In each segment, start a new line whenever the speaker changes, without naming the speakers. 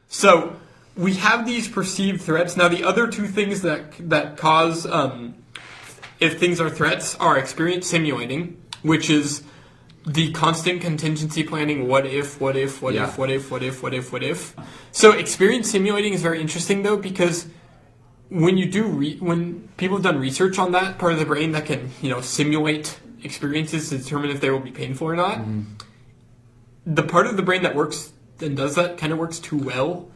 So we have these perceived threats. Now, the other two things that cause if things are threats are experience simulating, which is the constant contingency planning. What if? So experience simulating is very interesting though, because when you do when people have done research on that part of the brain that can simulate experiences to determine if they will be painful or not, the part of the brain that works and does that kind of works too well.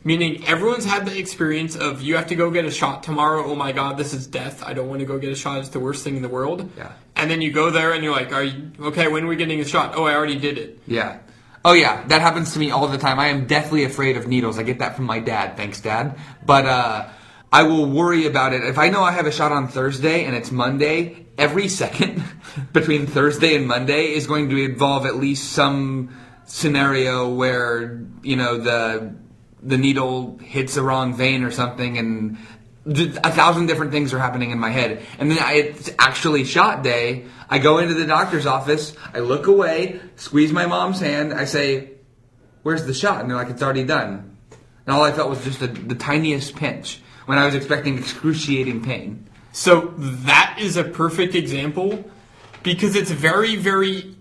Meaning everyone's had the experience of you have to go get a shot tomorrow. Oh my God, this is death. I don't want to go get a shot. It's the worst thing in the world.
Yeah.
And then you go there and you're like, are you okay? When are we getting a shot? Oh, I already did it.
Yeah. Oh yeah, that happens to me all the time. I am deathly afraid of needles. I get that from my dad. Thanks, Dad. But I will worry about it. If I know I have a shot on Thursday and it's Monday, every second between Thursday and Monday is going to involve at least some scenario where the needle hits the wrong vein or something, and 1,000 different things are happening in my head. And then it's actually shot day. I go into the doctor's office, I look away, squeeze my mom's hand, I say, "Where's the shot?" And they're like, "It's already done." And all I felt was just the tiniest pinch when I was expecting excruciating pain.
So that is a perfect example, because it's very, very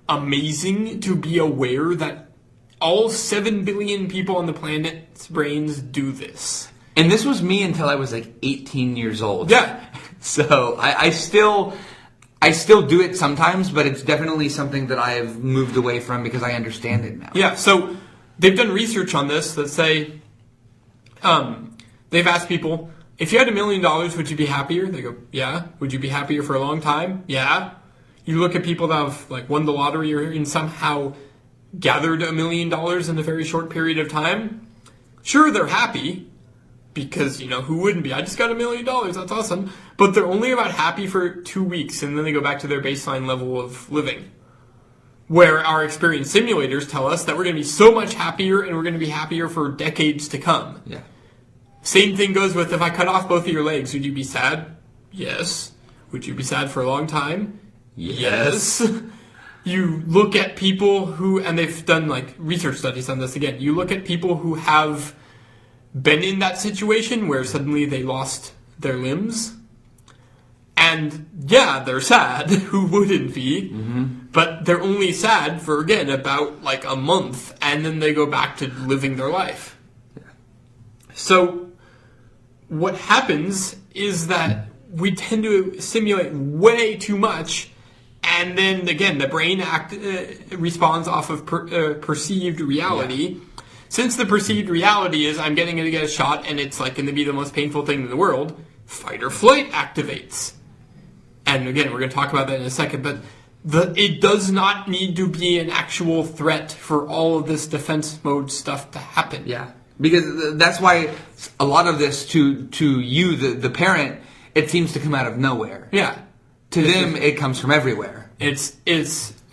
amazing to be aware that all 7 billion people on the planet's brains do this.
And this was me until I was like 18 years old.
Yeah.
So I still do it sometimes, but it's definitely something that I have moved away from because I understand it now.
Yeah, so they've done research on this that say, they've asked people, if you had $1 million, would you be happier? They go, yeah. Would you be happier for a long time? Yeah. You look at people that have won the lottery or somehow gathered $1 million in a very short period of time. Sure, they're happy because, who wouldn't be? I just got $1 million. That's awesome. But they're only about happy for 2 weeks, and then they go back to their baseline level of living. Where our experience simulators tell us that we're going to be so much happier, and we're going to be happier for decades to come.
Yeah.
Same thing goes with, if I cut off both of your legs, would you be sad? Yes. Would you be sad for a long time? Yes. You look at people who, and they've done research studies on this again, you look at people who have been in that situation where suddenly they lost their limbs, and yeah, they're sad. Who wouldn't be? Mm-hmm. But they're only sad for, again, about a month, and then they go back to living their life. Yeah. So what happens is that we tend to simulate way too much. And then, again, the brain responds off of perceived reality. Yeah. Since the perceived reality is I'm getting to get a shot and it's going to be the most painful thing in the world, fight or flight activates. And again, we're going to talk about that in a second, but it does not need to be an actual threat for all of this defense mode stuff to happen.
Yeah, because that's why a lot of this to you, the parent, it seems to come out of nowhere.
Yeah.
To them, it comes from everywhere.
It's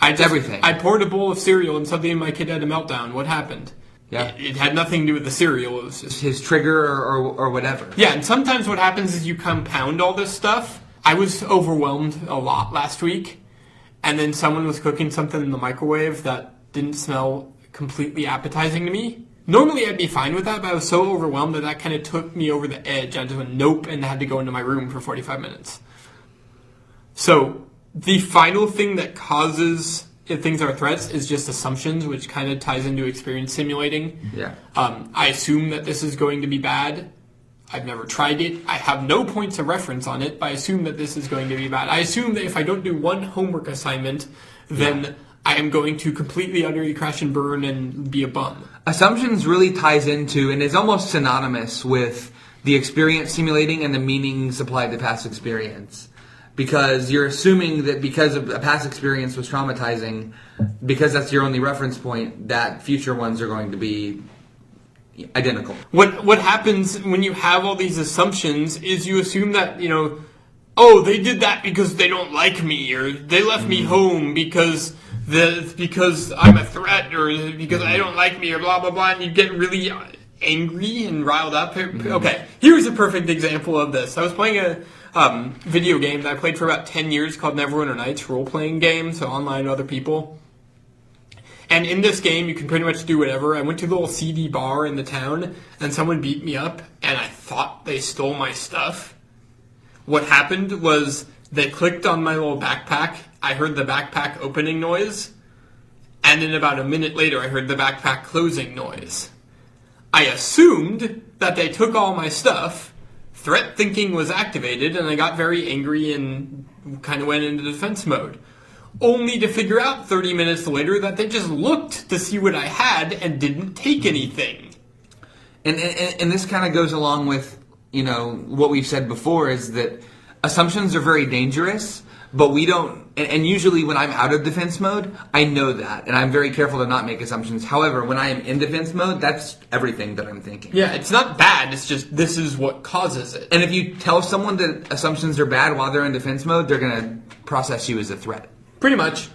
everything.
I poured a bowl of cereal and suddenly my kid had a meltdown. What happened?
Yeah.
It had nothing to do with the cereal. It was just
his trigger or whatever.
Yeah, and sometimes what happens is you compound all this stuff. I was overwhelmed a lot last week, and then someone was cooking something in the microwave that didn't smell completely appetizing to me. Normally I'd be fine with that, but I was so overwhelmed that kind of took me over the edge. I just went nope and had to go into my room for 45 minutes. So the final thing that causes if things are threats is just assumptions, which kind of ties into experience simulating.
Yeah.
I assume that this is going to be bad. I've never tried it. I have no points of reference on it, but I assume that this is going to be bad. I assume that if I don't do one homework assignment, then I am going to completely utterly crash and burn and be a bum.
Assumptions really ties into and is almost synonymous with the experience simulating and the meanings applied to past experience. Because you're assuming that because a past experience was traumatizing, because that's your only reference point, that future ones are going to be identical.
What happens when you have all these assumptions is you assume that, oh, they did that because they don't like me, or they left me home because I'm a threat, or because I don't like me, or blah, blah, blah, and you get really angry and riled up. Okay, here's a perfect example of this. I was playing a video game that I played for about 10 years called Neverwinter Nights, role-playing game, so online with other people. And in this game, you can pretty much do whatever. I went to the little CD bar in the town, and someone beat me up, and I thought they stole my stuff. What happened was they clicked on my little backpack. I heard the backpack opening noise, and then about a minute later, I heard the backpack closing noise. I assumed that they took all my stuff. Threat thinking was activated, and I got very angry and kind of went into defense mode. Only to figure out 30 minutes later that they just looked to see what I had and didn't take anything.
And this kind of goes along with, what we've said before, is that assumptions are very dangerous, but we don't, and usually when I'm out of defense mode, I know that, and I'm very careful to not make assumptions. However, when I am in defense mode, that's everything that I'm thinking.
Yeah, it's not bad, it's just this is what causes it.
And if you tell someone that assumptions are bad while they're in defense mode, they're going to process you as a threat.
Pretty much.